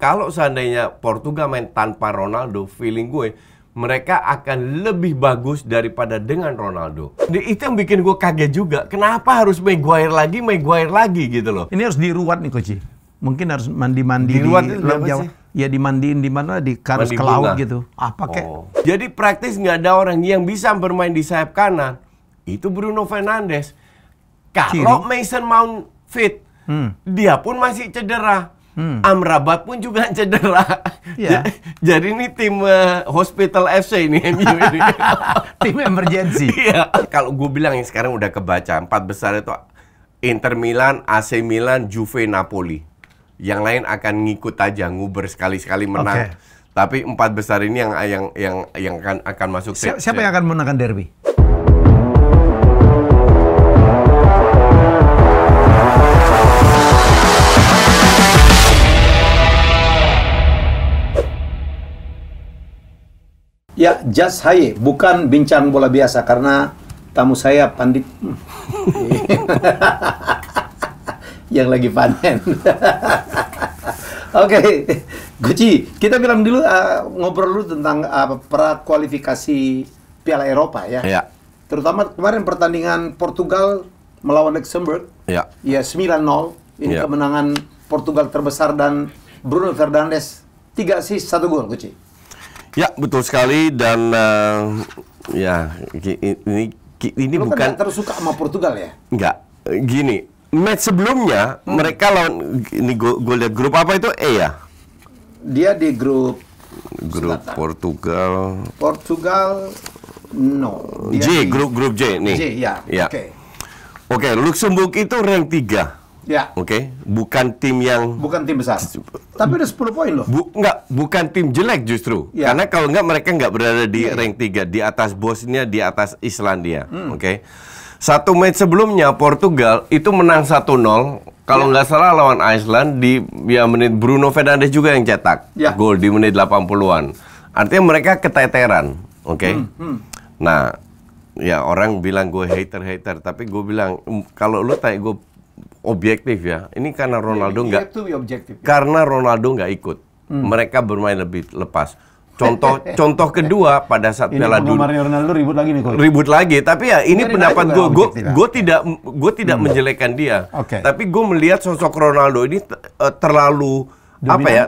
kalau seandainya Portugal main tanpa Ronaldo, feeling gue mereka akan lebih bagus daripada dengan Ronaldo. Itu yang bikin gue kaget juga. Kenapa harus Maguire lagi gitu loh. Ini harus diruat nih Coach. Mungkin harus mandi-mandi Diruat di itu laut apa Jawa. sih? Ya dimandiin di mana, harus ke laut gitu. Apa kek? Jadi praktis nggak ada orang yang bisa bermain di sayap kanan. Itu Bruno Fernandes. Kalau Mason Mount fit, dia pun masih cedera. Amrabat pun juga cedera. Ya. Jadi ini tim Hospital FC ini. Tim emergency. Iya. Kalau gue bilang yang sekarang udah kebaca 4 besar itu Inter Milan, AC Milan, Juve, Napoli. Yang lain akan ngikut aja, nguber sekali-sekali menang. Tapi 4 besar ini yang akan masuk. Siapa yang akan menangkan derby? Ya, Just Haye, bukan bincang bola biasa karena tamu saya pandit yang lagi panen. Oke, Guci, kita bilang dulu ngobrol dulu tentang prakualifikasi Piala Eropa ya. Ya. Terutama kemarin pertandingan Portugal melawan Luxembourg. Ya. Ya 9-0. Ini kemenangan Portugal terbesar dan Bruno Fernandes 3 assist 1 gol, Guci. Ya, betul sekali dan ya ini Lu bukan kan terus suka sama Portugal ya? Enggak. Gini, match sebelumnya mereka lawan ini gue lihat grup apa itu ya? Dia di grup Portugal. No. Dia grup J nih. J ya. Ya. Oke, Luxembourg itu rank 3. Ya. Oke, bukan tim besar. Tapi udah 10 poin loh. Bukan tim jelek justru. Ya. Karena kalau enggak mereka enggak berada di rank 3, di atas Bosnia, di atas Islandia. Oke. Satu match sebelumnya Portugal itu menang 1-0. Kalau nggak salah lawan Iceland di menit Bruno Fernandes juga yang cetak gol di menit 80-an. Artinya mereka keteteran. Oke. Nah, ya orang bilang gue hater, tapi gue bilang kalau lu tanya gue objektif ya. Ini karena Ronaldo nggak ikut. Mereka bermain lebih lepas. Contoh kedua pada saat Piala Dunia. Ronaldo ribut lagi nih, Coach. Ribut lagi, tapi ya ini pendapat gue tidak menjelekkan dia. Tapi gue melihat sosok Ronaldo ini terlalu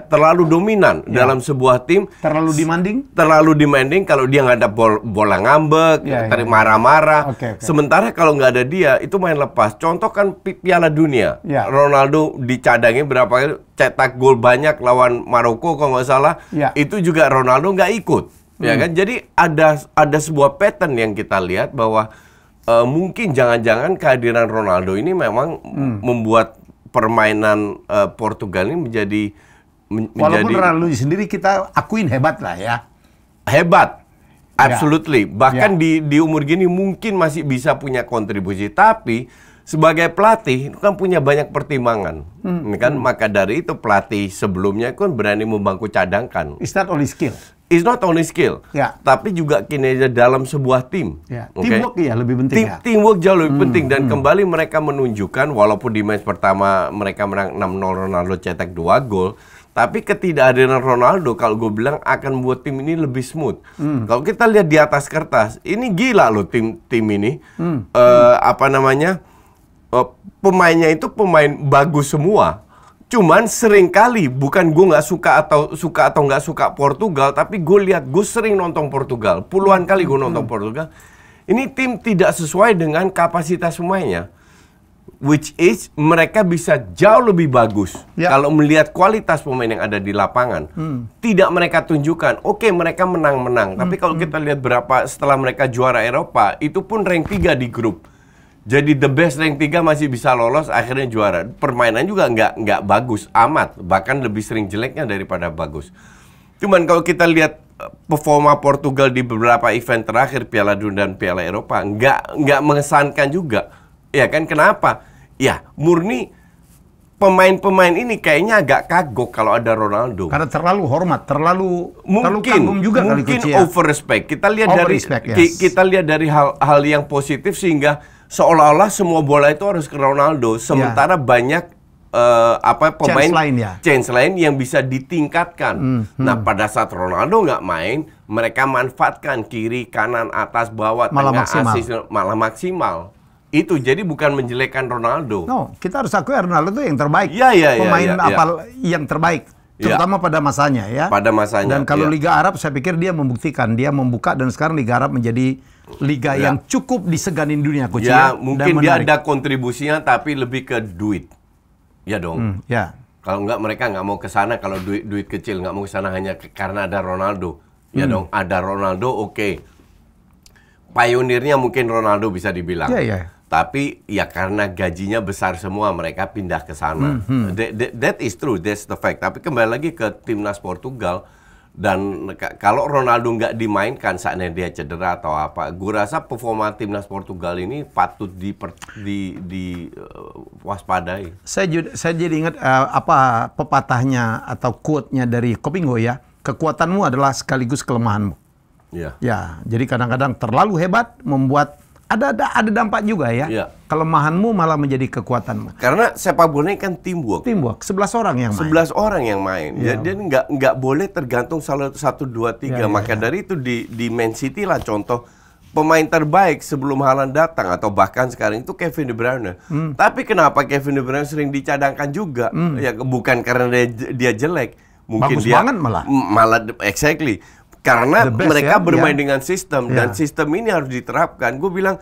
terlalu dominan dalam sebuah tim. Terlalu demanding kalau dia nggak ada bola ngambek, marah-marah. Sementara kalau nggak ada dia itu main lepas. Contoh kan Piala Dunia, Ronaldo dicadangin berapa kali, cetak gol banyak lawan Maroko kalau nggak salah. Itu juga Ronaldo nggak ikut, ya kan? Jadi ada sebuah pattern yang kita lihat bahwa mungkin jangan-jangan kehadiran Ronaldo ini memang membuat permainan Portugal ini menjadi walaupun Ronaldo sendiri kita akuin hebat lah ya. Hebat. Absolutely. Bahkan di umur gini mungkin masih bisa punya kontribusi, tapi sebagai pelatih itu kan punya banyak pertimbangan. Kan maka dari itu pelatih sebelumnya kan berani membangku cadangkan. It's not only skill. It's not only skill, tapi juga kinerja dalam sebuah tim. Teamwork lebih penting. Teamwork jauh lebih penting dan kembali mereka menunjukkan walaupun di match pertama mereka menang 6-0, Ronaldo cetak 2 gol, tapi ketidakhadiran Ronaldo kalau gue bilang akan membuat tim ini lebih smooth. Kalau kita lihat di atas kertas, ini gila loh tim ini. Pemainnya itu pemain bagus semua. Cuman seringkali bukan gue nggak suka atau nggak suka Portugal, tapi gue sering nonton Portugal, puluhan kali gue nonton Portugal. Ini tim tidak sesuai dengan kapasitas pemainnya, which is mereka bisa jauh lebih bagus kalau melihat kualitas pemain yang ada di lapangan. Tidak mereka tunjukkan. Oke, mereka menang, tapi kalau kita lihat setelah mereka juara Eropa, itu pun rank 3 di grup. Jadi the best rank 3 masih bisa lolos, akhirnya juara. Permainan juga nggak bagus amat, bahkan lebih sering jeleknya daripada bagus. Cuman kalau kita lihat performa Portugal di beberapa event terakhir, Piala Dunia dan Piala Eropa, nggak mengesankan juga. Ya kan, kenapa? Ya murni pemain-pemain ini kayaknya agak kagok kalau ada Ronaldo. Karena terlalu hormat, terlalu kagum juga, mungkin over respect. Kita lihat dari hal yang positif sehingga seolah-olah semua bola itu harus ke Ronaldo, sementara banyak pemain lain ya? chance lain yang bisa ditingkatkan. Nah, pada saat Ronaldo nggak main, mereka manfaatkan kiri, kanan, atas, bawah, Malah tengah, maksimal. asis, malah maksimal. Itu jadi bukan menjelekkan Ronaldo. No, kita harus akui Ronaldo itu yang terbaik. Iya, Pemain iya. yang terbaik, terutama pada masanya ya. Pada masanya. Dan kalau iya. Liga Arab saya pikir dia membuktikan, dia membuka dan sekarang Liga Arab menjadi liga yang cukup disegani dunia, Coach. Ya, Dan mungkin dia menarik. ada kontribusinya tapi lebih ke duit. Ya dong. Ya. Kalau enggak mereka nggak mau ke sana kalau duit kecil, nggak mau ke sana hanya karena ada Ronaldo. Ya dong, ada Ronaldo oke. Pionirnya mungkin Ronaldo bisa dibilang. Iya, iya. Tapi ya karena gajinya besar semua mereka pindah ke sana. That is true, that's the fact. Tapi kembali lagi ke timnas Portugal dan kalau Ronaldo nggak dimainkan saatnya dia cedera atau apa, gue rasa performa timnas Portugal ini patut waspadai. Saya jadi ingat apa pepatahnya atau quote-nya dari Kopingo ya. Kekuatanmu adalah sekaligus kelemahanmu. Ya. Ya, jadi kadang-kadang terlalu hebat membuat ada dampak juga ya. Iya. Kelemahanmu malah menjadi kekuatanmu. Karena sepak bola ini kan teamwork. Teamwork, 11 orang yang main. 11 orang yang main. Iya. Jadi nggak boleh tergantung salah 1, 2, 3. Iya, Maka iya. dari itu di Man City lah contoh pemain terbaik sebelum Haaland datang atau bahkan sekarang itu Kevin De Bruyne. Tapi kenapa Kevin De Bruyne sering dicadangkan juga? Ya bukan karena dia jelek, mungkin Bagus dia banget malah. Malah exactly. Karena The best, mereka ya? bermain Iya. dengan sistem Iya. dan sistem ini harus diterapkan. Gue bilang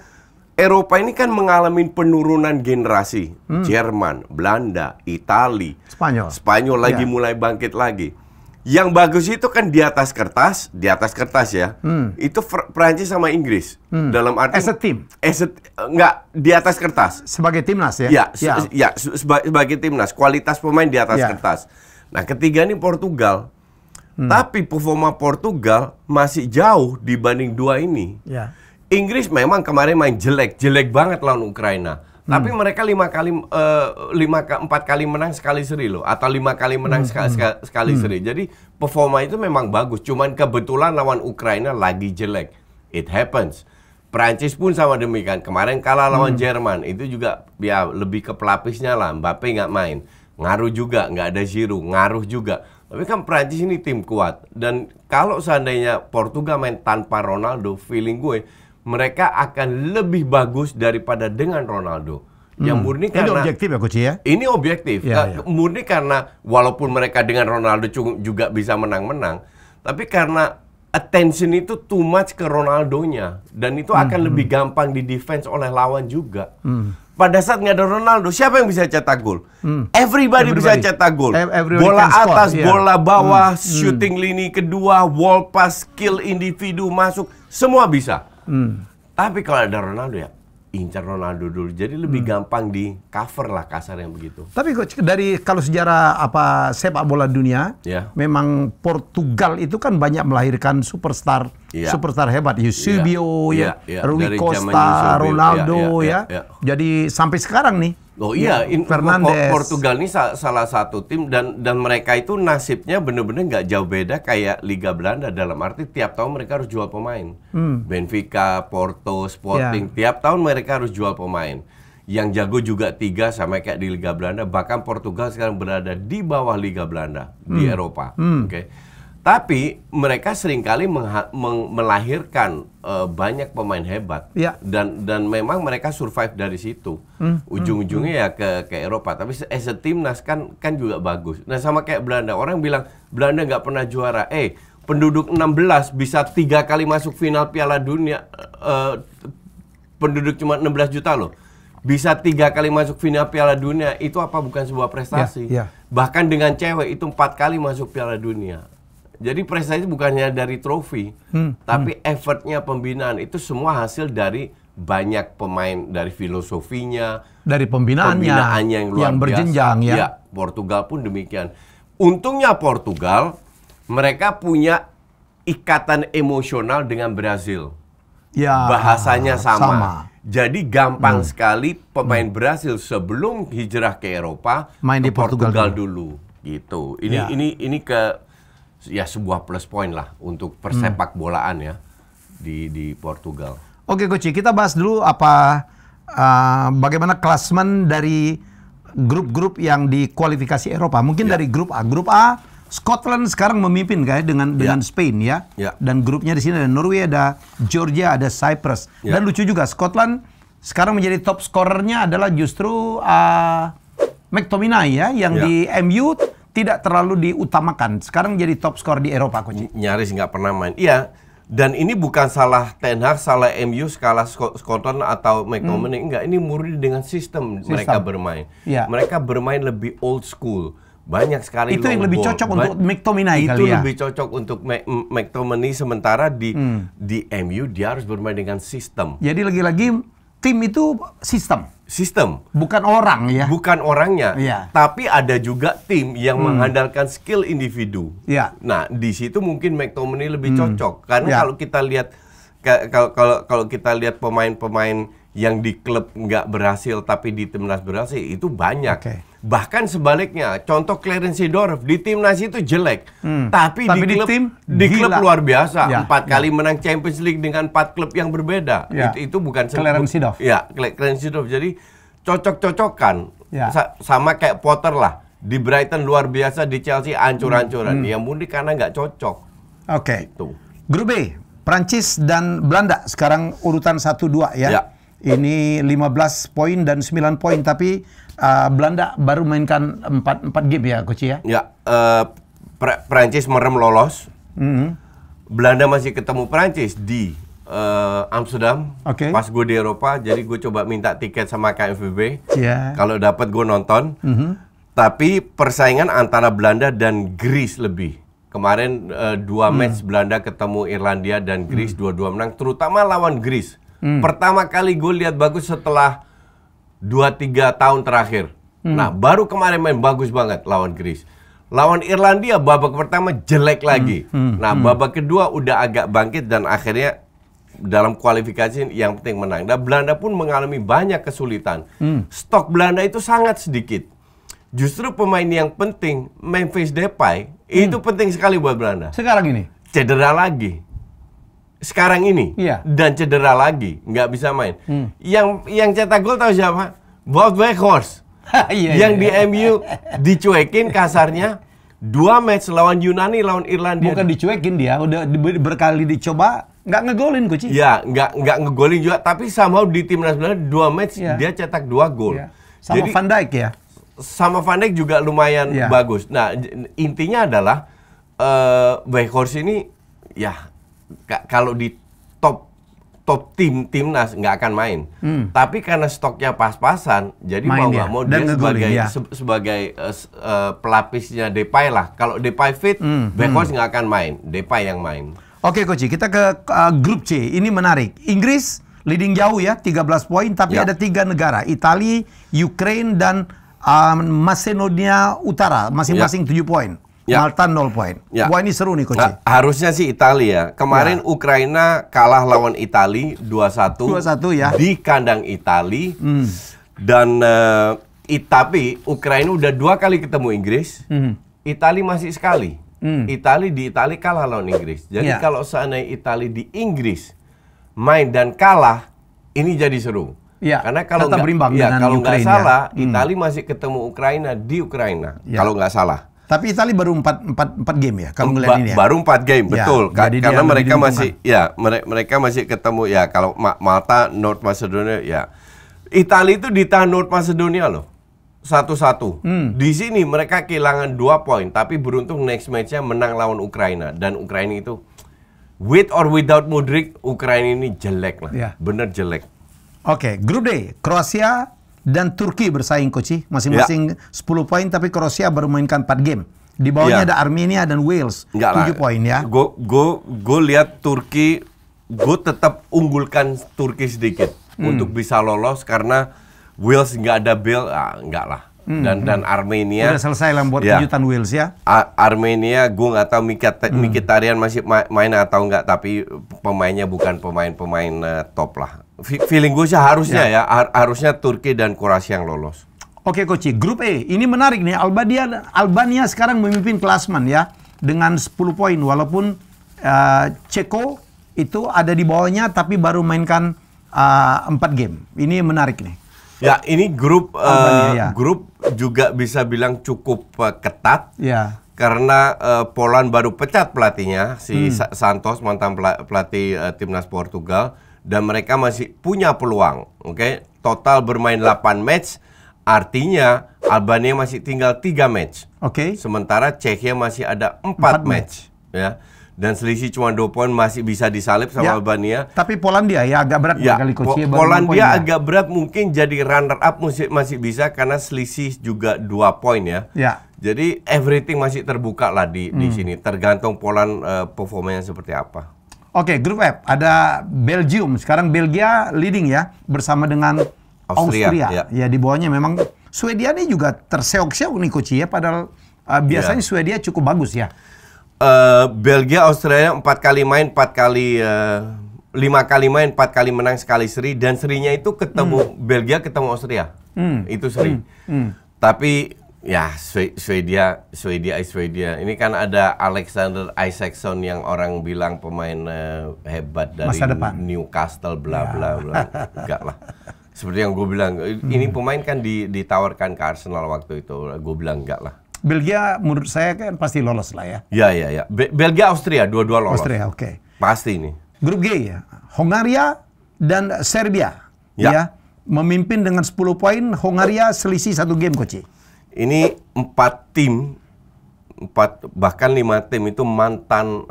Eropa ini kan mengalami penurunan generasi. Jerman, Belanda, Itali, Spanyol. lagi Ya. mulai bangkit lagi. Yang bagus itu kan di atas kertas ya. Itu Prancis sama Inggris. Dalam arti As a team. Enggak, di atas kertas. Sebagai timnas ya. Sebagai timnas, kualitas pemain di atas Ya. kertas. Nah, ketiga ini Portugal. Tapi performa Portugal masih jauh dibanding dua ini. Ya. Inggris memang kemarin main jelek banget lawan Ukraina. Tapi mereka 4 kali menang sekali seri loh, atau 5 kali menang sekali seri. Jadi performa itu memang bagus. Cuman kebetulan lawan Ukraina lagi jelek. It happens. Prancis pun sama demikian. Kemarin kalah lawan Jerman. Itu juga ya lebih ke pelapisnya lah. Mbappe nggak main. Ngaruh juga, nggak ada Giroud. Ngaruh juga. Tapi kan Prancis ini tim kuat. Dan kalau seandainya Portugal main tanpa Ronaldo, feeling gue mereka akan lebih bagus daripada dengan Ronaldo. Yang murni karena Ini objektif ya Coach ya? ini objektif. Ya. Murni karena walaupun mereka dengan Ronaldo juga bisa menang-menang, tapi karena attention itu too much ke Ronaldonya dan itu akan lebih gampang di defense oleh lawan juga. Pada saat nggak ada Ronaldo, siapa yang bisa cetak gol? Everybody bisa cetak gol. Everybody Bola can score, atas, yeah. bola bawah, shooting lini kedua, wall pass, skill individu masuk, semua bisa. Tapi kalau ada Ronaldo ya, incar Ronaldo dulu. Jadi lebih gampang di cover lah kasar yang begitu. Tapi Coach, dari kalau sejarah sepak bola dunia, Ya. memang Portugal itu kan banyak melahirkan superstar, Ya. superstar hebat. Eusebio, Ya, ya. Rui Dari zaman Costa, Eusebio, Ronaldo, ya. Jadi sampai sekarang nih. Oh iya, Fernandes. Portugal ini salah satu tim dan mereka itu nasibnya bener-bener nggak jauh beda kayak Liga Belanda, dalam arti tiap tahun mereka harus jual pemain. Benfica, Porto, Sporting, tiap tahun mereka harus jual pemain. Yang jago juga 3 sama kayak di Liga Belanda. Bahkan Portugal sekarang berada di bawah Liga Belanda di Eropa. Oke. Tapi mereka seringkali melahirkan banyak pemain hebat. Ya. Dan memang mereka survive dari situ. Ujung-ujungnya ya ke Eropa. Tapi as a timnas kan juga bagus. Nah sama kayak Belanda. Orang bilang Belanda nggak pernah juara. Penduduk 16 bisa 3 kali masuk final Piala Dunia. Penduduk cuma 16 juta loh. Bisa 3 kali masuk final Piala Dunia. Itu apa bukan sebuah prestasi? Ya. Bahkan dengan cewek itu 4 kali masuk Piala Dunia. Jadi prestasi bukannya dari trofi, tapi effortnya pembinaan itu semua hasil dari banyak pemain, dari filosofinya, Dari pembinaannya yang luar biasa. berjenjang ya. Ya, Portugal pun demikian. Untungnya Portugal, mereka punya ikatan emosional dengan Brazil. Ya, Bahasanya sama. Jadi gampang sekali pemain Brasil sebelum hijrah ke Eropa Main ke di Portugal dulu. Gitu. Ya. Ini ya sebuah plus point lah untuk persepak bolaan ya di Portugal. Oke Coach, kita bahas dulu bagaimana klasmen dari grup-grup yang di kualifikasi Eropa. Mungkin dari grup A. Grup A, Scotland sekarang memimpin kayak dengan Spain ya. Dan grupnya di sini ada Norway, ada Georgia, ada Cyprus. Dan lucu juga Scotland sekarang menjadi top scorernya adalah justru McTominay ya, yang di MU tidak terlalu diutamakan. Sekarang jadi top skor di Eropa, Coach. Nyaris nggak pernah main. Iya, dan ini bukan salah Ten Hag, salah MU, salah Scotland atau McTominay. Enggak, ini murni dengan sistem mereka bermain. Mereka bermain lebih old school. Banyak sekali itu yang lebih cocok untuk McTominay itu kali ya. Lebih cocok untuk McTominay, sementara di MU dia harus bermain dengan sistem. Jadi lagi-lagi tim itu sistem, bukan orang ya. Bukan orangnya, tapi ada juga tim yang mengandalkan skill individu. Nah, di situ mungkin McTominay lebih cocok karena kalau kita lihat kalau kita lihat pemain-pemain yang di klub nggak berhasil tapi di timnas berhasil itu banyak. Bahkan sebaliknya, contoh Clarence Seedorf di timnas itu jelek, tapi di klub luar biasa. 4 kali menang Champions League dengan 4 klub yang berbeda. Itu bukan Clarence Seedorf. Clarence Seedorf. Jadi cocok-cocokan. Sama kayak Potter lah. Di Brighton luar biasa, di Chelsea ancur-ancuran. Yang murni karena nggak cocok. Gitu. Grup B, Prancis dan Belanda sekarang urutan 1-2 ya. Ini 15 poin dan 9 poin, tapi Belanda baru mainkan 4 game ya, Coach ya? Prancis merem lolos. Belanda masih ketemu Prancis di Amsterdam. Pas gue di Eropa, jadi gue coba minta tiket sama KNVB. Kalau dapat gue nonton. Tapi persaingan antara Belanda dan Greece lebih. Kemarin 2 match Belanda ketemu Irlandia dan Greece, dua-dua menang, terutama lawan Greece. Pertama kali gue lihat bagus setelah 2-3 tahun terakhir. Nah, baru kemarin main bagus banget lawan Greece. Lawan Irlandia babak pertama jelek lagi. Nah, babak kedua udah agak bangkit dan akhirnya dalam kualifikasi yang penting menang. Dan Belanda pun mengalami banyak kesulitan. Stok Belanda itu sangat sedikit. Justru pemain yang penting, Memphis Depay, itu penting sekali buat Belanda. Sekarang ini? Cedera lagi. Sekarang ini dan cedera lagi, nggak bisa main. Yang cetak gol tahu siapa? Wout Weghorst. Yang di MU dicuekin kasarnya 2 match lawan Yunani, lawan Irlandia. Bukan dicuekin dia, udah berkali dicoba nggak ngegolin, Coach. Ya, nggak ngegolin juga, tapi somehow di timnas Belanda 2 match dia cetak 2 gol. Sama Van Dijk ya. Sama Van Dijk juga lumayan bagus. Nah, intinya adalah Weghorst ini ya kalau di top timnas nggak akan main. Tapi karena stoknya pas-pasan, jadi mau nggak mau dia sebagai pelapisnya Depay lah. Kalau Depay fit, Weghorst nggak akan main. Depay yang main. Oke, Coach, kita ke grup C. Ini menarik. Inggris leading jauh ya, 13 poin, tapi ada 3 negara, Italia, Ukraine dan Macedonia Utara, masing-masing 7 poin. Malta 0 poin. Wah, ini seru nih, Coach. Harusnya sih Italia. Kemarin Ukraina kalah lawan Italia 2-1 ya. Di kandang Italia. Dan tapi Ukraina udah 2 kali ketemu Inggris. Italia masih sekali. Italia di Italia kalah lawan Inggris. Jadi kalau seandainya Italia di Inggris main dan kalah, ini jadi seru. Karena kalau nggak salah, Italia masih ketemu Ukraina di Ukraina. Kalau nggak salah. Tapi Italia baru 4 game ya, kalau ngeliat ini ya. Baru 4 game, betul. Karena mereka masih mereka masih ketemu ya, kalau Malta, North Macedonia ya. Italia itu ditahan North Macedonia loh. 1-1. Di sini mereka kehilangan 2 poin, tapi beruntung next match-nya menang lawan Ukraina, dan Ukraina itu with or without Modric, Ukraina ini jelek lah. Bener jelek. Oke, grup D, Kroasia dan Turki bersaing, Coach. Masing-masing 10 poin, tapi Kroasia baru mainkan 4 game. Di bawahnya ada Armenia dan Wales, 7 poin ya. Gue lihat Turki, gue tetap unggulkan Turki sedikit untuk bisa lolos, karena Wales nggak ada Bale, nggak lah. Dan Armenia udah selesai lah buat kejutan Wales ya. Armenia gue nggak tahu Mkhitaryan masih main atau nggak, tapi pemainnya bukan pemain top lah. Feeling gue sih harusnya harusnya Turki dan Kroasia yang lolos. Oke, Coach, grup E ini menarik nih. Albania sekarang memimpin klasmen ya dengan 10 poin, walaupun Ceko itu ada di bawahnya tapi baru mainkan 4 game. Ini menarik nih. Ya, ini grup Albania, ya. grup juga bisa bilang cukup ketat. Ya. Karena Poland baru pecat pelatihnya si Santos, mantan pelatih timnas Portugal, dan mereka masih punya peluang. Oke, total bermain 8 match, artinya Albania masih tinggal 3 match. Oke. Sementara Cehia masih ada 4 match. Ya. Dan selisih cuma 2 poin, masih bisa disalip sama Albania. Tapi Polandia ya agak berat Ya, kali Coach. Polandia agak berat, mungkin jadi runner up masih bisa karena selisih juga 2 poin ya. Ya. Jadi everything masih terbuka lah di sini. Tergantung Poland performanya seperti apa. Oke, grup F ada Belgium. Sekarang Belgia leading ya bersama dengan Austria. Ya, di bawahnya memang Swedia ini juga terseok-seok nih Coach ya, padahal biasanya Swedia cukup bagus ya. Belgia, Australia 4 kali main, 5 kali main, 4 kali menang, sekali seri, dan serinya itu ketemu Belgia ketemu Austria. Itu seri. Tapi ya Swedia. Ini kan ada Alexander Isaksson yang orang bilang pemain hebat dari Newcastle bla bla bla. Enggak lah. Seperti yang gue bilang, ini pemain kan ditawarkan ke Arsenal waktu itu. Gue bilang enggak lah. Belgia menurut saya kan pasti lolos lah ya. Ya. Belgia, Austria, dua-dua lolos. Austria, oke. Pasti ini. Grup G ya, Hongaria dan Serbia. Ya. Memimpin dengan 10 poin, Hongaria selisih 1 game Coach. Ini 4 tim, bahkan 5 tim itu mantan,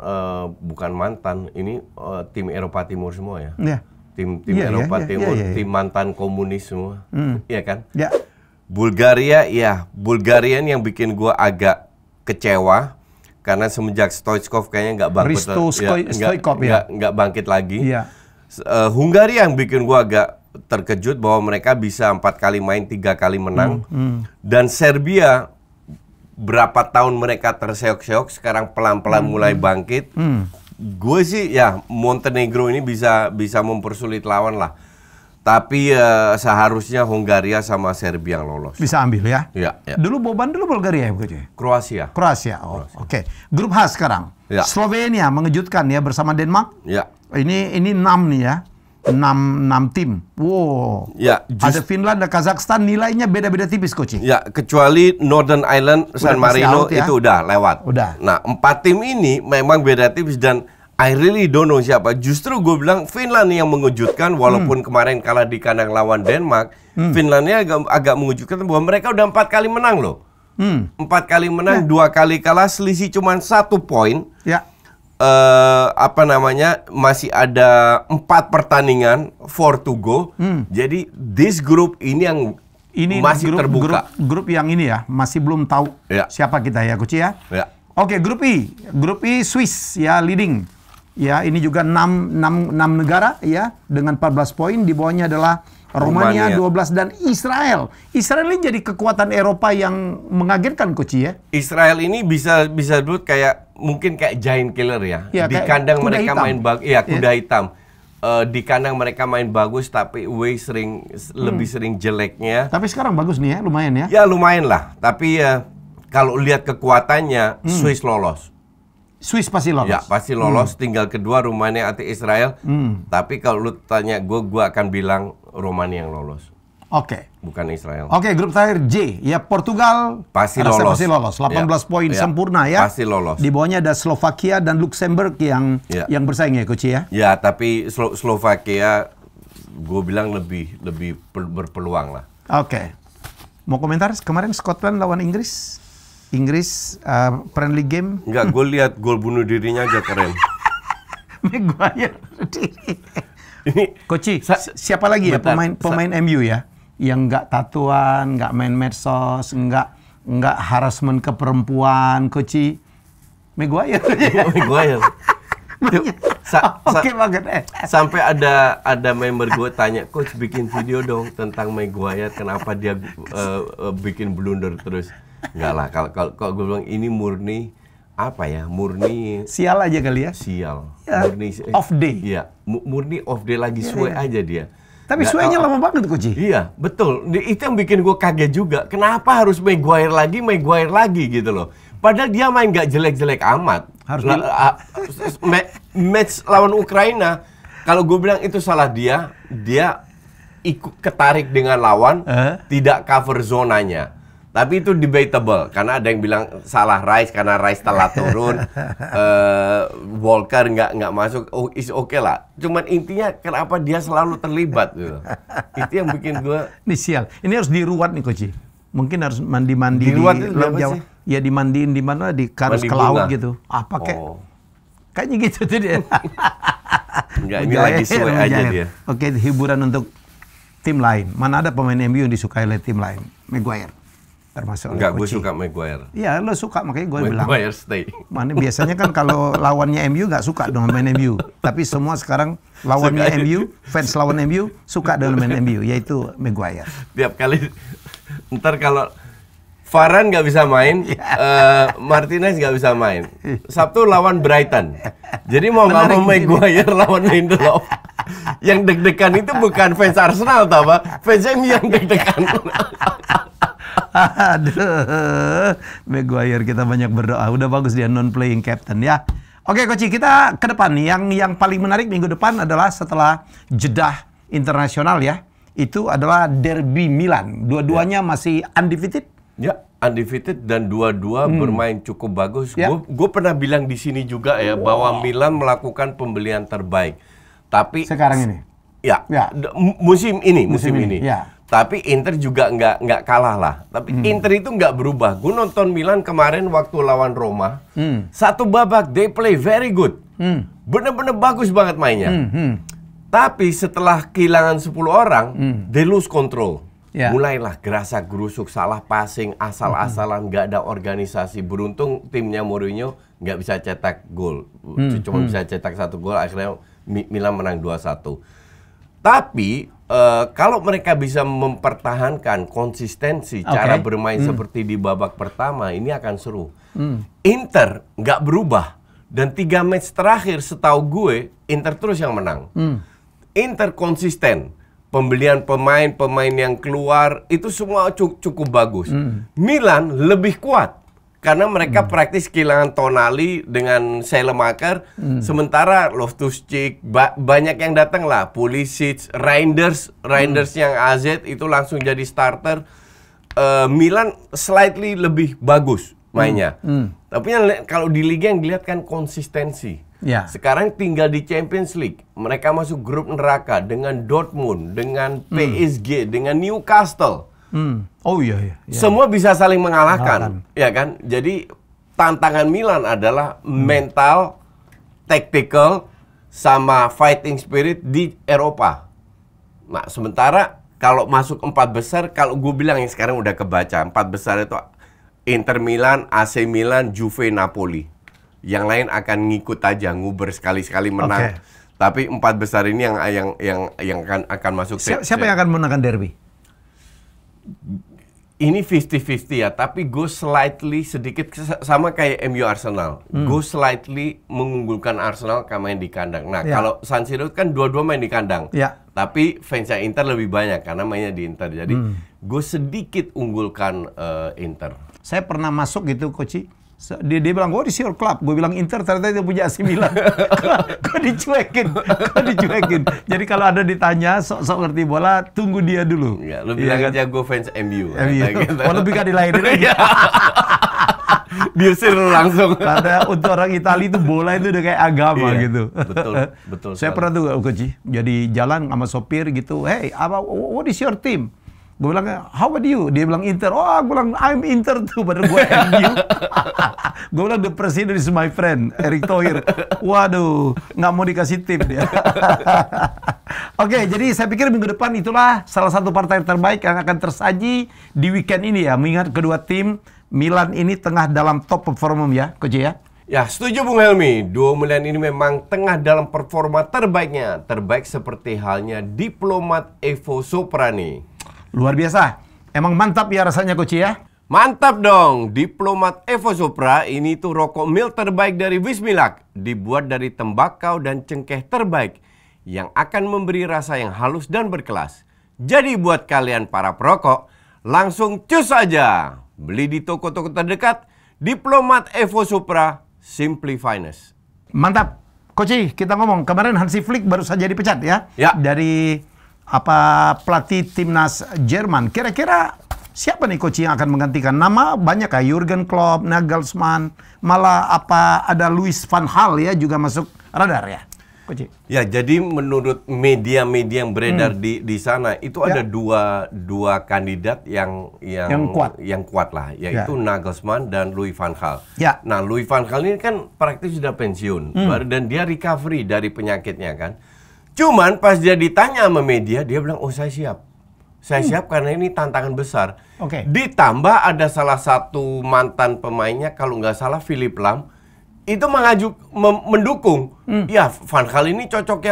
bukan mantan, ini tim Eropa Timur semua ya. Tim Eropa Timur, tim mantan komunis semua. Iya kan? Ya. Bulgaria ini yang bikin gua agak kecewa karena semenjak Stoichkov kayaknya nggak bangkit, nggak bangkit lagi. Ya. Hungaria yang bikin gua agak terkejut bahwa mereka bisa 4 kali main, 3 kali menang. Dan Serbia berapa tahun mereka terseok-seok, sekarang pelan-pelan mulai bangkit. Gue sih ya Montenegro ini bisa mempersulit lawan lah. Tapi seharusnya Hongaria sama Serbia yang lolos. Bisa ambil ya? Ya. Dulu Bulgaria ya Coach? Kroasia. Oke. Grup H sekarang. Ya. Slovenia mengejutkan ya bersama Denmark. Ya. Ini 6 nih ya. 6 tim. Wow. Ya, ada Finland, ada Kazakhstan, nilainya beda-beda tipis Coach. Ya, kecuali Northern Ireland, San Marino out, ya? itu udah lewat. Nah, 4 tim ini memang beda tipis dan I really don't know siapa. Justru gue bilang Finland yang mengejutkan walaupun kemarin kalah di kandang lawan Denmark. Finlandnya agak mengejutkan bahwa mereka udah 4 kali menang loh. 4 kali menang, 2 kali kalah, selisih cuma 1 poin. Ya. Masih ada 4 pertandingan, 4 to go. Jadi this group ini yang masih terbuka. Grup yang ini ya, masih belum tahu siapa kita ya Coach ya. Oke, grup I. Grup I Swiss ya leading. Ya, ini juga 6 negara ya dengan 14 poin, di bawahnya adalah Romania 12 dan Israel. Israel ini jadi kekuatan Eropa yang mengagetkan Coach ya. Israel ini bisa disebut mungkin kayak giant killer ya. Di kandang mereka main bagus. Iya, kuda hitam. Di kandang mereka main bagus tapi lebih sering jeleknya. Tapi sekarang bagus nih ya, lumayan ya. Ya, lumayan lah. Tapi kalau lihat kekuatannya Swiss lolos. Swiss pasti lolos. Ya, pasti lolos. Tinggal kedua Rumania atau Israel. Tapi kalau lu tanya gue akan bilang Rumania yang lolos. Oke. Bukan Israel. Oke, grup terakhir J. Ya, Portugal pasti lolos. 18 poin sempurna ya. Pasti lolos. Di bawahnya ada Slovakia dan Luxembourg yang bersaing ya Coach ya. Ya, tapi Slovakia gue bilang lebih berpeluang lah. Oke. Mau komentar kemarin Scotland lawan Inggris? Friendly game. Enggak, gue lihat gol bunuh dirinya aja keren. Maguire. Ini Coach, siapa lagi ya pemain MU ya yang nggak tatuan, nggak main medsos, nggak harassment ke perempuan, Coach? Maguire. Maguire. Oke banget. Sampai ada member gue tanya, Coach bikin video dong tentang Maguire, kenapa dia bikin blunder terus. Enggak lah, kalau gue bilang ini murni sial aja kali ya. Sial. Ya, murni off day. Iya, murni off day lagi suwe aja dia. Tapi suenya lama banget Coach. Iya, betul. Itu yang bikin gue kaget juga. Kenapa harus Maguire lagi gitu loh. Padahal dia main gak jelek-jelek amat. Match lawan Ukraina, kalau gue bilang itu salah dia ikut ketarik dengan lawan, tidak cover zonanya. Tapi itu debatable karena ada yang bilang salah Rice karena Rice telah turun, Walker nggak masuk, is okay lah. Cuman intinya kenapa dia selalu terlibat gitu. Itu yang bikin gue. Ini sial. Ini harus diruat nih Coach. Mungkin harus mandi-mandi diruat di laut Jawa. Ya dimandiin di mana di karus ke laut gitu. Apa kayak? Kayaknya gitu tuh dia. Enggak, ini lagi suwe aja dia. Oke, hiburan untuk tim lain. Mana ada pemain MU yang disukai oleh tim lain? Maguire. Termasuk enggak, gue suka Maguire. Iya, lo suka, makanya gue bilang. Maguire stay. Mana biasanya kan kalau lawannya MU nggak suka dengan main MU. Tapi semua sekarang lawannya MU, fans lawan MU suka dengan main MU, yaitu Maguire. Tiap kali, ntar kalau Varane nggak bisa main, Martinez nggak bisa main. Sabtu lawan Brighton. Jadi mau nggak mau Maguire lawan Lindelof. Yang deg-degan itu bukan fans Arsenal, tau apa? Fans MU yang deg-degan. Aduh, Maguire kita banyak berdoa. Udah bagus dia non-playing captain ya. Oke, Coach, kita ke depan nih. Yang paling menarik minggu depan adalah setelah jedah internasional ya. Itu adalah derby Milan. Dua-duanya masih undefeated. Ya, undefeated dan dua-dua bermain cukup bagus. Ya. Gue pernah bilang di sini juga ya bahwa Milan melakukan pembelian terbaik. Tapi sekarang ini. Ya. Musim ini. Ya. Tapi Inter juga nggak kalah lah. Tapi Inter itu nggak berubah. Gue nonton Milan kemarin waktu lawan Roma. Satu babak, they play very good. Bener-bener bagus banget mainnya. Tapi setelah kehilangan 10 orang, they lose control. Yeah. Mulailah gerasak gerusuk, salah passing, asal-asalan, nggak ada organisasi. Beruntung timnya Mourinho nggak bisa cetak gol. Cuma bisa cetak 1 gol, akhirnya Milan menang 2-1. Tapi kalau mereka bisa mempertahankan konsistensi cara bermain seperti di babak pertama, ini akan seru. Inter nggak berubah. Dan 3 match terakhir setahu gue, Inter terus yang menang. Inter konsisten. Pembelian pemain yang keluar, itu semua cukup bagus. Milan lebih kuat. Karena mereka praktis kehilangan Tonali dengan Saelemaker. Sementara Loftus-Cheek, banyak yang datang lah. Pulisic, Reinders yang AZ itu langsung jadi starter. Milan slightly lebih bagus mainnya. Tapi kalau di Liga yang dilihat kan konsistensi. Ya. Sekarang tinggal di Champions League. Mereka masuk grup neraka dengan Dortmund, dengan PSG, dengan Newcastle. Oh iya. Semua bisa saling mengalahkan, ya kan? Jadi tantangan Milan adalah mental, tactical, sama fighting spirit di Eropa. Nah, sementara kalau masuk 4 besar, kalau gue bilang yang sekarang udah kebaca, 4 besar itu Inter Milan, AC Milan, Juve, Napoli. Yang lain akan ngikut aja, nguber sekali-sekali menang. Tapi 4 besar ini yang akan masuk. Siapa yang akan menangkan derby? Ini 50-50 ya, tapi gue slightly sedikit sama kayak MU Arsenal. Gue slightly mengunggulkan Arsenal karena main di kandang. Nah, kalau San Siro kan dua-dua main di kandang. Tapi fansnya Inter lebih banyak karena mainnya di Inter. Jadi gue sedikit unggulkan Inter. Saya pernah masuk gitu, Coach. Dia bilang, what is your club? Gue bilang Inter, ternyata dia punya AC Milan. Kok dicuekin? Jadi kalau ada ditanya, sok-sok ngerti bola, tunggu dia dulu. Ya, lu bilang aja gue fans MU. Gitu. Oh, lebih gak dilahirin lagi. Diusir langsung. Karena untuk orang Italia itu bola itu udah kayak agama gitu. Betul. Saya pernah tuh, Coach, jadi jalan sama sopir gitu, hey, what is your team? Gue bilang, how about you? Dia bilang Inter. Oh, gue bilang, I'm Inter tuh. Padahal gue MU. Gue bilang, the president is my friend, Erick Thohir. Waduh, nggak mau dikasih tip dia. Oke, jadi saya pikir minggu depan itulah salah satu partai terbaik yang akan tersaji di weekend ini ya. Mengingat kedua tim, Milan ini tengah dalam top performa ya, Coach ya? Ya, setuju Bung Helmi. Duo Milan ini memang tengah dalam performa terbaiknya. Terbaik seperti halnya diplomat Evo Soprani. Luar biasa. Emang mantap ya rasanya, Coach ya? Mantap dong. Diplomat Evo Sopra ini tuh rokok mil terbaik dari Wismilak. Dibuat dari tembakau dan cengkeh terbaik yang akan memberi rasa yang halus dan berkelas. Jadi buat kalian para perokok, langsung cus aja. Beli di toko-toko terdekat. Diplomat Evo Sopra, Simply Finest. Mantap. Coach, kita ngomong. Kemarin Hansi Flick baru saja dipecat ya? Ya. Dari pelatih timnas Jerman. Kira-kira siapa nih coach yang akan menggantikan? Nama banyak kayak Jurgen Klopp, Nagelsmann, malah ada Louis van Gaal ya juga masuk radar ya. Coach. Ya, jadi menurut media-media yang beredar di sana itu ada dua kandidat yang kuat lah, yaitu Nagelsmann dan Louis van Gaal. Ya. Nah, Louis van Gaal ini kan praktis sudah pensiun dan dia recovery dari penyakitnya kan. Cuman pas dia ditanya sama media, dia bilang, "Oh, saya siap. Saya siap karena ini tantangan besar." Oke. Ditambah ada salah satu mantan pemainnya, kalau nggak salah Philipp Lahm, itu mendukung. Ya, Van Gaal ini cocok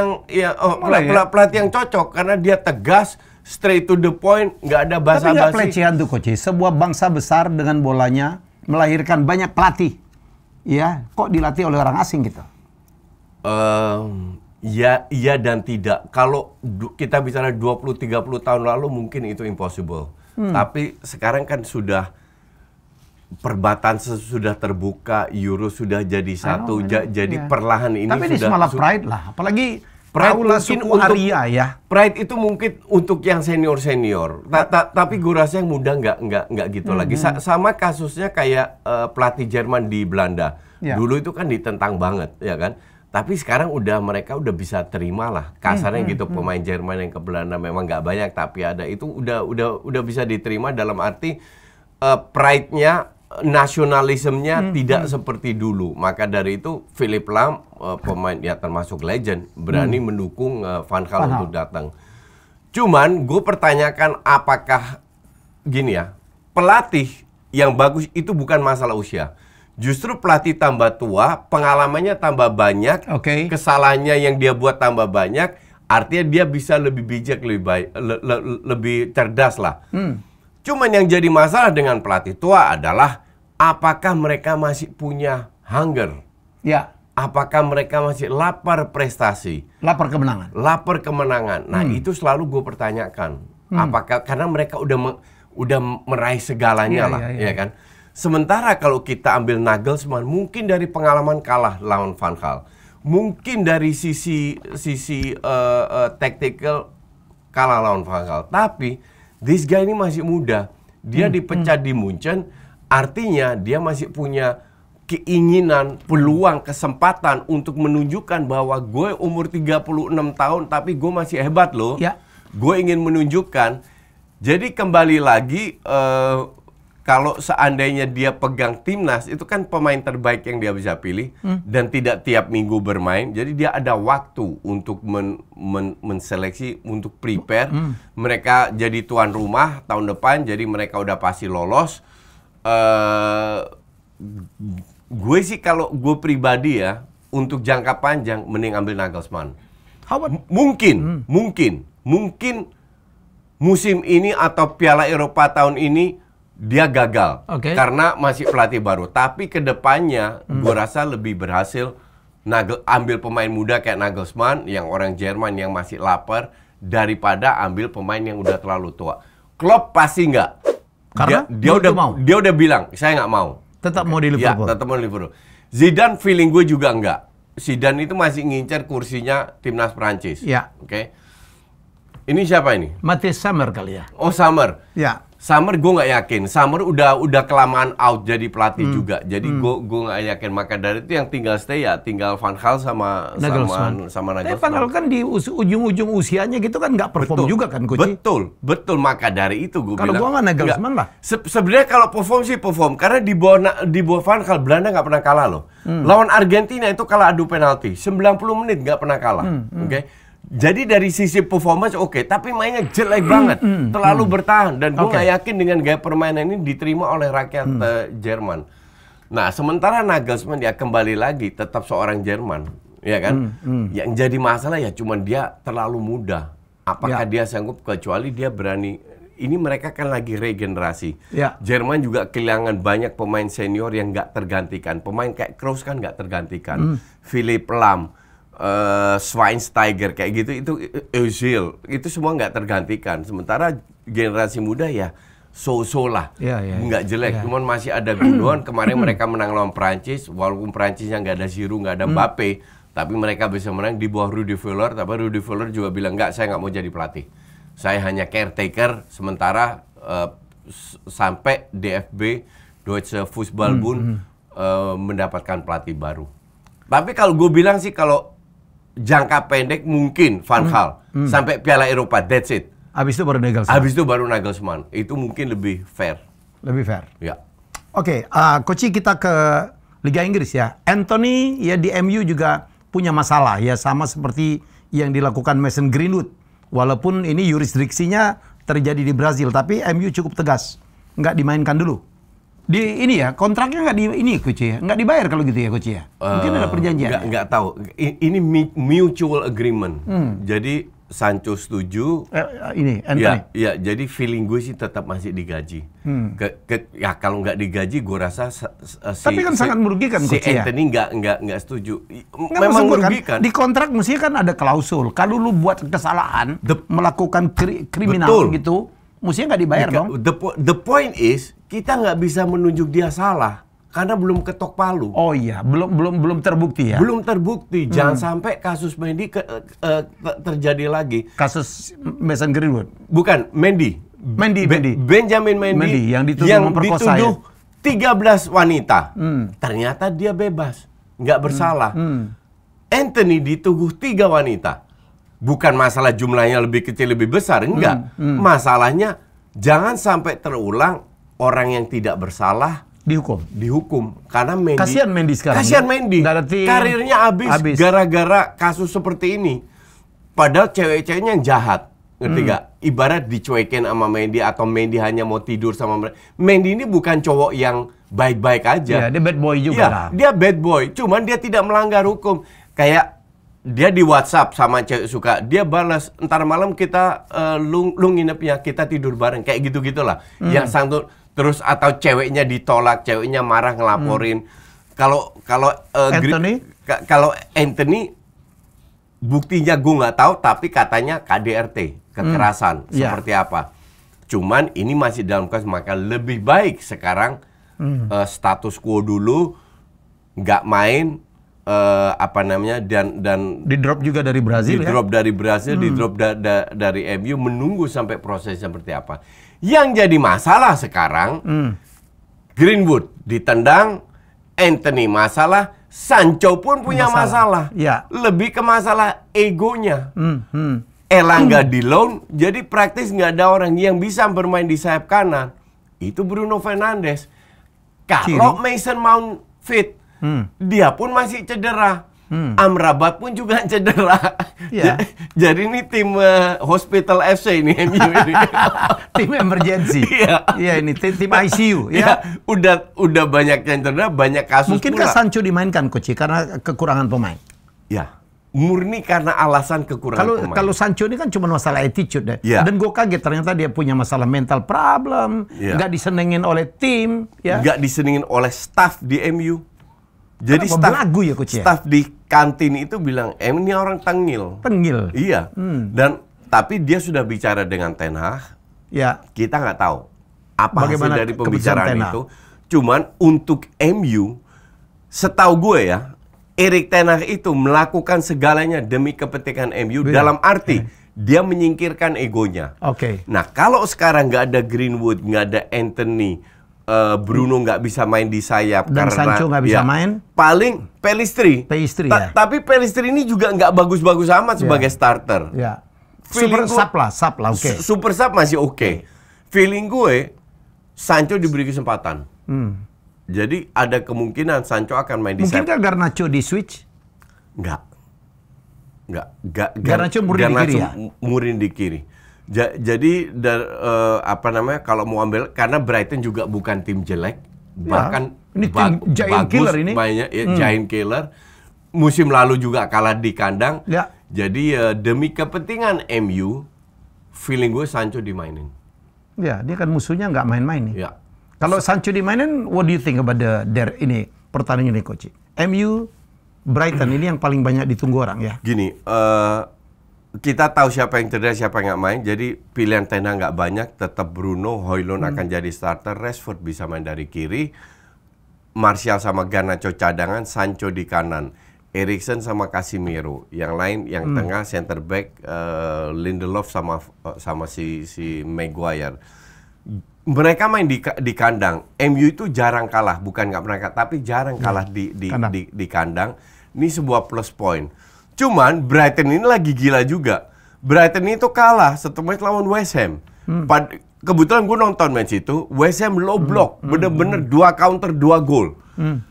pelatih yang cocok karena dia tegas, straight to the point, nggak ada basa-basi. Tapi nggak pelecehan tuh coach. Sebuah bangsa besar dengan bolanya melahirkan banyak pelatih. Ya, kok dilatih oleh orang asing gitu? Ya, iya dan tidak. Kalau kita bicara 20-30 tahun lalu mungkin itu impossible. Tapi sekarang kan sudah perbatasan sudah terbuka, Euro sudah jadi satu, jadi perlahan ini tapi sudah. Tapi malah pride lah, apalagi pride mungkin untuk Arya ya. Pride itu mungkin untuk yang senior. Tapi gue rasa yang muda nggak gitu lagi. Sama kasusnya kayak pelatih Jerman di Belanda. Dulu itu kan ditentang banget, ya kan. Tapi sekarang mereka udah bisa terima lah. Kasarnya gitu, pemain Jerman yang ke Belanda memang nggak banyak, tapi ada itu udah bisa diterima dalam arti pride-nya, nasionalismenya tidak seperti dulu. Maka dari itu Philipp Lahm, pemain ya termasuk legend, berani mendukung Van Gaal untuk datang. Cuman gue pertanyakan apakah gini ya, pelatih yang bagus itu bukan masalah usia. Justru pelatih tambah tua, pengalamannya tambah banyak, kesalahannya yang dia buat tambah banyak, artinya dia bisa lebih bijak, lebih baik, lebih cerdas lah. Cuman yang jadi masalah dengan pelatih tua adalah apakah mereka masih punya hunger? Ya. Apakah mereka masih lapar prestasi? Lapar kemenangan. Lapar kemenangan. Nah, itu selalu gue pertanyakan. Apakah karena mereka udah meraih segalanya ya kan? Sementara kalau kita ambil Nagelsmann, mungkin dari pengalaman kalah lawan Van Gaal, mungkin dari sisi tactical kalah lawan Van Gaal, tapi this guy ini masih muda. Dia dipecat di Munchen, artinya dia masih punya keinginan, peluang, kesempatan untuk menunjukkan bahwa gue umur 36 tahun tapi gue masih hebat loh. Ya. Gue ingin menunjukkan. Jadi kembali lagi, kalau seandainya dia pegang timnas, itu kan pemain terbaik yang dia bisa pilih dan tidak tiap minggu bermain. Jadi dia ada waktu untuk menseleksi, untuk prepare. Mereka jadi tuan rumah tahun depan, jadi mereka udah pasti lolos. Gue sih kalau gue pribadi ya, untuk jangka panjang mending ambil Nagelsmann. Mungkin musim ini atau Piala Eropa tahun ini dia gagal karena masih pelatih baru. Tapi kedepannya gue rasa lebih berhasil ambil pemain muda kayak Nagelsmann yang orang Jerman yang masih lapar daripada ambil pemain yang udah terlalu tua. Klopp pasti nggak. Karena dia udah bilang saya nggak mau. Tetap mau di Liverpool. Ya, tetap mau di Liverpool. Zidane feeling gue juga nggak. Zidane itu masih ngincer kursinya timnas Prancis. Ya. Oke. Ini siapa ini? Matthias Sammer kali ya. Oh, Sammer. Ya. Sammer gue nggak yakin. Sammer udah kelamaan out jadi pelatih juga. Jadi gue nggak yakin. Maka dari itu yang tinggal stay ya tinggal Van Gaal sama Nagelsmann. Tapi Van Gaal kan di ujung-ujung usianya gitu kan nggak perform juga kan, Coach? Betul. Maka dari itu gue bilang. Kalau gue nggak Nagelsmann lah. Sebenarnya kalau perform sih perform. Karena di bawah Van Gaal Belanda nggak pernah kalah loh. Lawan Argentina itu kalah adu penalti. 90 menit nggak pernah kalah. Oke. Jadi dari sisi performance oke, tapi mainnya jelek banget, terlalu bertahan dan gue nggak yakin dengan gaya permainan ini diterima oleh rakyat Jerman. Nah, sementara Nagelsmann ya kembali lagi tetap seorang Jerman, ya kan? Yang jadi masalah ya cuman dia terlalu muda. Apakah dia sanggup, kecuali dia berani? Ini mereka kan lagi regenerasi. Jerman juga kehilangan banyak pemain senior yang nggak tergantikan. Pemain kayak Kroos kan nggak tergantikan. Philipp Lahm, Schweinsteiger kayak gitu, itu Özil, itu semua nggak tergantikan. Sementara generasi muda ya so-so lah, nggak jelek, cuman masih ada Gundogan. Kemarin mereka menang lawan Prancis, walaupun Prancisnya nggak ada Giroud, nggak ada Mbappe, tapi mereka bisa menang di bawah Rudi Völler. Tapi Rudi Völler juga bilang nggak, saya nggak mau jadi pelatih. Saya hanya caretaker sementara sampai DFB Deutsche Fußballbund mendapatkan pelatih baru. Tapi kalau gue bilang sih kalau jangka pendek mungkin Van Gaal sampai Piala Eropa, that's it. Habis itu baru Nagelsmann. Habis itu baru Nagelsmann. Itu mungkin lebih fair. Lebih fair. Ya. Oke, Coach, kita ke Liga Inggris ya. Anthony ya di MU juga punya masalah ya, sama seperti yang dilakukan Mason Greenwood. Walaupun ini yurisdiksinya terjadi di Brazil, tapi MU cukup tegas, nggak dimainkan dulu. Di ini ya, kontraknya nggak di ini Coach ya, nggak dibayar kalau gitu ya Coach ya. Mungkin ada perjanjian. Nggak tahu. Ini mutual agreement. Jadi Sancho setuju. Ini Anthony. Ya, jadi feeling gue sih tetap masih digaji. Ya kalau nggak digaji, gue rasa tapi kan sangat merugikan si Coach ya. Anthony nggak setuju. Memang merugikan. Kan, di kontrak mestinya kan ada klausul. Kalau lu buat kesalahan, melakukan kriminal gitu, mestinya nggak dibayar dong. The point is kita nggak bisa menunjuk dia salah. Karena belum ketok palu. Oh iya, belum terbukti ya. Belum terbukti. Jangan sampai kasus Mendy terjadi lagi. Kasus Mason Greenwood. Bukan, Mendy. Benjamin Mendy yang dituduh memperkosa. 13 wanita. Ternyata dia bebas, nggak bersalah. Anthony dituduh 3 wanita. Bukan masalah jumlahnya lebih kecil lebih besar, enggak. Masalahnya jangan sampai terulang orang yang tidak bersalah dihukum karena Mendy. Kasihan Mendy sekarang. Kasihan Mendy. Karirnya habis gara-gara kasus seperti ini. Padahal cewek-ceweknya yang jahat. Ngerti gak? Ibarat dicuekin sama Mendy atau Mendy hanya mau tidur sama mereka. Mendy ini bukan cowok yang baik-baik aja. Ya, dia bad boy juga lah. Dia bad boy, cuman dia tidak melanggar hukum. Kayak dia di WhatsApp sama cewek suka, dia balas, ntar malam kita lu nginepnya, kita tidur bareng. Kayak gitu-gitulah. Yang santun. Terus atau ceweknya ditolak, ceweknya marah ngelaporin. Kalau Anthony buktinya gue nggak tahu, tapi katanya KDRT, kekerasan seperti apa. Cuman ini masih dalam kasus, maka lebih baik sekarang status quo dulu, nggak main dan di drop juga dari Brazil. Di drop dari Brazil, di drop dari MU, menunggu sampai prosesnya seperti apa. Yang jadi masalah sekarang, Greenwood ditendang, Anthony masalah, Sancho pun punya masalah. Ya. Lebih ke masalah egonya. Elanga di loan, jadi praktis nggak ada orang yang bisa bermain di sayap kanan. Itu Bruno Fernandes. Kalau Mason Mount fit, dia pun masih cedera. Amrabat pun juga cedera. Ya. Jadi ini tim Hospital FC ini MU ini. Tim emergency. Iya ini tim ICU ya. Udah banyak yang cedera, banyak kasus. Mungkinkah Sancho dimainkan Coach karena kekurangan pemain? Ya. Murni karena alasan kekurangan pemain. Kalau Sancho ini kan cuma masalah attitude deh. Ya. Dan gue kaget ternyata dia punya masalah mental problem, nggak disenengin oleh tim, ya. Nggak disenengin oleh staff di MU. Jadi staff di kantin itu bilang, ini orang tengil. Iya. Dan tapi dia sudah bicara dengan Ten Hag. Ya. Kita nggak tahu apa hasil dari pembicaraan itu. Cuman untuk MU, setahu gue ya, Erik Ten Hag itu melakukan segalanya demi kepentingan MU. Dalam arti dia menyingkirkan egonya. Nah kalau sekarang nggak ada Greenwood, nggak ada Anthony, Bruno nggak bisa main di sayap dan karena Sancho nggak bisa main. Paling Pellistri ya. Tapi Pellistri ini juga nggak bagus-bagus amat sebagai starter. Ya. Super sub lah, oke. Super sub masih oke. Feeling gue Sancho diberi kesempatan. Jadi ada kemungkinan Sancho akan main di sayap. Mungkinkah Garnacho di switch? Enggak. Garnacho murin di kiri. Jadi kalau mau ambil, karena Brighton juga bukan tim jelek, bahkan ini tim giant killer ini. Giant killer. Musim lalu juga kalah di kandang. Ya. Jadi demi kepentingan MU, feeling gue Sancho dimainin. Ya, dia kan musuhnya nggak main-main nih. Ya. Kalau Sancho dimainin, what do you think about ini pertandingan ini, Coach? MU Brighton ini yang paling banyak ditunggu orang ya. Gini, kita tahu siapa yang cedera, siapa yang nggak main. Jadi pilihan Ten Hag nggak banyak. Tetap Bruno, Højlund akan jadi starter. Rashford bisa main dari kiri. Martial sama Garnacho cadangan. Sancho di kanan. Eriksen sama Casemiro, yang lain yang tengah center back Lindelof sama si Maguire. Mereka main di kandang. MU itu jarang kalah, bukan nggak pernah kalah, tapi jarang kalah di kandang. Ini sebuah plus point. Cuman Brighton ini lagi gila juga. Brighton itu kalah satu match lawan West Ham. Kebetulan gue nonton match itu, West Ham low block, bener-bener 2 counter 2 gol.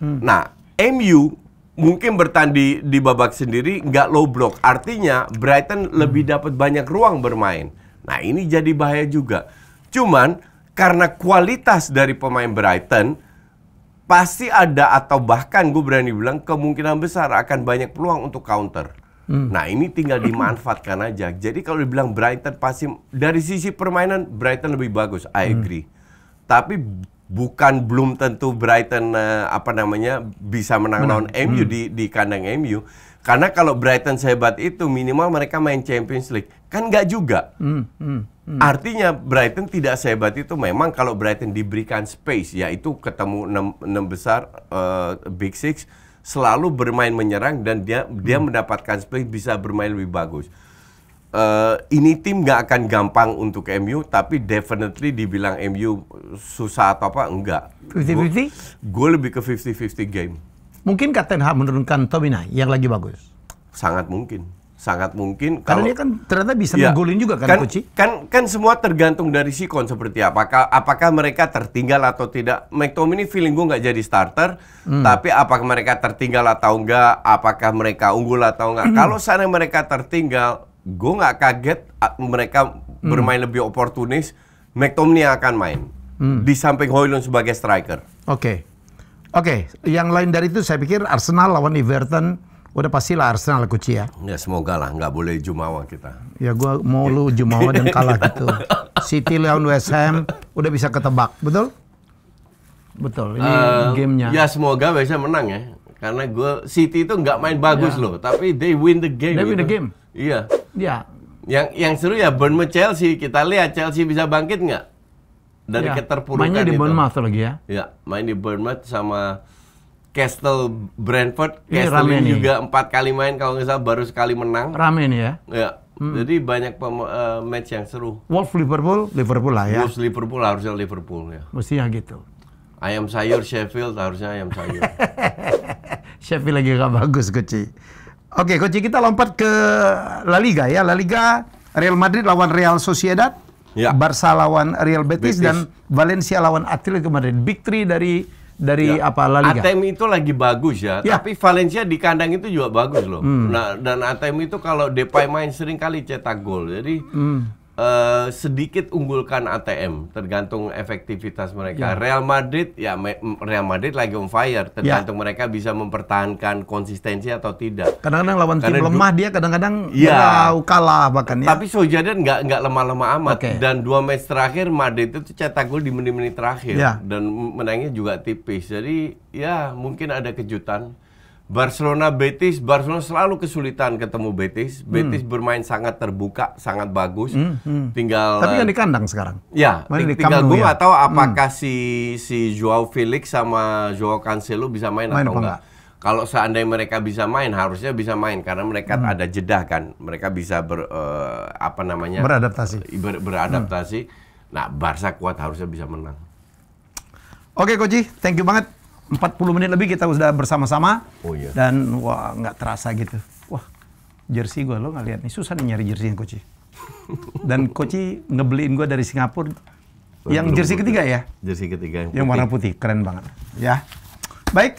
Nah, MU mungkin bertanding di babak sendiri nggak low block, artinya Brighton lebih dapat banyak ruang bermain. Nah, ini jadi bahaya juga. Cuman karena kualitas dari pemain Brighton pasti ada, atau bahkan gue berani bilang kemungkinan besar akan banyak peluang untuk counter. Nah, ini tinggal dimanfaatkan aja. Jadi kalau dibilang Brighton pasti dari sisi permainan Brighton lebih bagus, I agree. Tapi belum tentu Brighton bisa menang lawan MU di kandang MU. Karena kalau Brighton sehebat itu minimal mereka main Champions League. Kan nggak juga. Artinya Brighton tidak sehebat itu. Memang kalau Brighton diberikan space, yaitu ketemu 6 besar Big Six, selalu bermain menyerang dan dia mendapatkan space, bisa bermain lebih bagus. Ini tim nggak akan gampang untuk MU, tapi definitely dibilang MU susah atau apa, enggak. 50-50? Gue lebih ke 50-50 game. Mungkin Ten Hag menurunkan Tobinai yang lagi bagus? Sangat mungkin. Sangat mungkin. Karena dia kan ternyata bisa ngegolin juga kan, Coach? Kan semua tergantung dari sikon seperti apakah mereka tertinggal atau tidak. McTominay feeling gue nggak jadi starter, tapi apakah mereka tertinggal atau enggak, apakah mereka unggul atau enggak. Kalau sana mereka tertinggal, gue nggak kaget mereka bermain lebih oportunis. McTominay akan main di samping Højlund sebagai striker. Oke, yang lain dari itu saya pikir Arsenal lawan Everton. Udah pastilah Arsenal, Coach ya. Ya semoga lah, nggak boleh jumawa kita. Ya gua mau lu jumawa dan kalah gitu. City lawan West Ham udah bisa ketebak, betul? Betul, ini gamenya. Ya semoga bisa menang ya. Karena City itu nggak main bagus loh, tapi they win the game. They win the game. Iya. Ya. Yang seru ya Bournemouth Chelsea. Kita lihat Chelsea bisa bangkit nggak dari keterpurukan itu. Mainnya di Bournemouth lagi ya. Ya, main di Bournemouth sama Castle Brentford. Castle ini juga 4 kali main kalau nggak salah, baru sekali menang. Rame nih ya. Ya, jadi banyak match yang seru. Wolves Liverpool lah ya. Wolves Liverpool harusnya Liverpool ya. Mestinya gitu. Ayam sayur Sheffield harusnya ayam sayur. Sheffield lagi gak bagus, Coach. Oke, Coach, kita lompat ke La Liga ya. La Liga, Real Madrid lawan Real Sociedad, Barca lawan Real Betis, dan Valencia lawan Atletico Madrid. Big three dari La Liga. ATM itu lagi bagus ya, tapi Valencia di kandang itu juga bagus loh. Nah, dan ATM itu kalau Depay main sering kali cetak gol. Jadi sedikit unggulkan ATM, tergantung efektivitas mereka. Real Madrid lagi on fire, tergantung mereka bisa mempertahankan konsistensi atau tidak. Kadang-kadang lawan tim lemah dia kadang-kadang kalah bahkan ya. Tapi Sociedad nggak lemah-lemah amat. Dan 2 match terakhir Madrid itu cetak gol di menit-menit terakhir dan menangnya juga tipis. Jadi ya mungkin ada kejutan. Barcelona selalu kesulitan ketemu Betis. Betis bermain sangat terbuka, sangat bagus. Tinggal tapi kan di kandang sekarang. Ya, tinggal gue nggak tahu apakah si Joao Felix sama Joao Cancelo bisa main atau enggak. Kalau seandainya mereka bisa main, harusnya bisa main karena mereka ada jeda kan. Mereka bisa beradaptasi. Nah, Barca kuat, harusnya bisa menang. Oke, Coach, thank you banget. 40 menit lebih kita sudah bersama-sama. Oh, iya. Dan wah, nggak terasa gitu. Wah, jersey gue lo nggak lihat nih, susah nih nyari jersey Coach. Dan Coach ngebeliin gue dari Singapura yang jersey ketiga ya. Jersey ketiga yang warna putih, keren banget. Ya. Baik,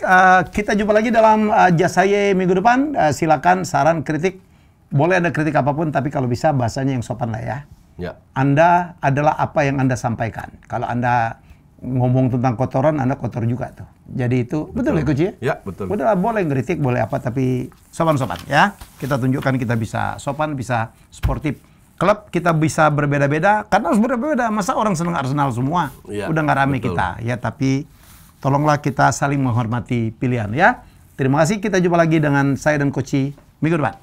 kita jumpa lagi dalam Jasaye minggu depan. Silakan saran, kritik, boleh ada kritik apapun, tapi kalau bisa bahasanya yang sopan lah ya. Ya. Anda adalah apa yang Anda sampaikan. Kalau Anda ngomong tentang kotoran, Anda kotor juga tuh. Jadi itu betul ya, Coach ya? Ya, betul. Udah boleh ngeritik, boleh apa, tapi sopan-sopan ya. Kita tunjukkan kita bisa sopan, bisa sportif. Klub kita bisa berbeda-beda, karena harus berbeda-beda. Masa orang senang Arsenal semua? Ya, udah nggak rame betul. Kita. Ya, tapi tolonglah kita saling menghormati pilihan ya. Terima kasih, kita jumpa lagi dengan saya dan Coach minggu depan.